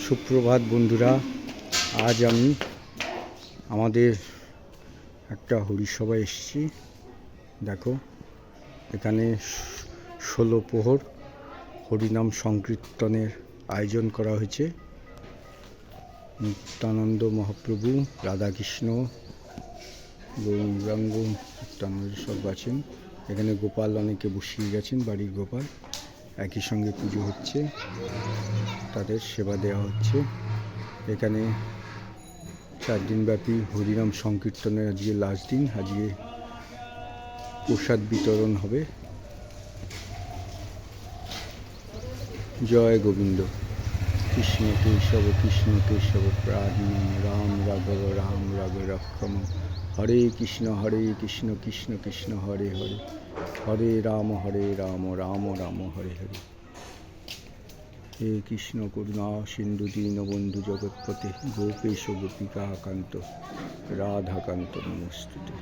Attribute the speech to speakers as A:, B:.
A: সুপ্রভাত বন্ধুরা, আজ আমি আমাদের একটা হরিসভায় এসেছি। দেখো, এখানে 16 প্রহর হরিনাম সংকীর্তনের আয়োজন করা হয়েছে। নিত্যানন্দ মহাপ্রভু, রাধাকৃষ্ণ, গৌরাঙ্গ নিত্যানন্দ সব আছেন। এখানে গোপাল অনেকে বসিয়ে গেছেন, বাড়ির গোপাল। একই সঙ্গে পুজো হচ্ছে, তাদের সেবা দেওয়া হচ্ছে। এখানে 4 দিনব্যাপী হরিনাম সংকীর্তনের আজকে লাস্ট দিন। আজকে প্রসাদ বিতরণ হবে। জয় গোবিন্দ। কৃষ্ণ কেশব প্রাণ রাম রাঘব রক্ষম। হরে কৃষ্ণ কৃষ্ণ কৃষ্ণ হরে হরে, হরে রাম রাম রাম হরে হরে। হে কৃষ্ণ করুণা সিন্ধু দীনবন্ধু জগৎপতে, গোপেশ গোপিকা কান্ত রাধাকান্ত নমস্তুতে।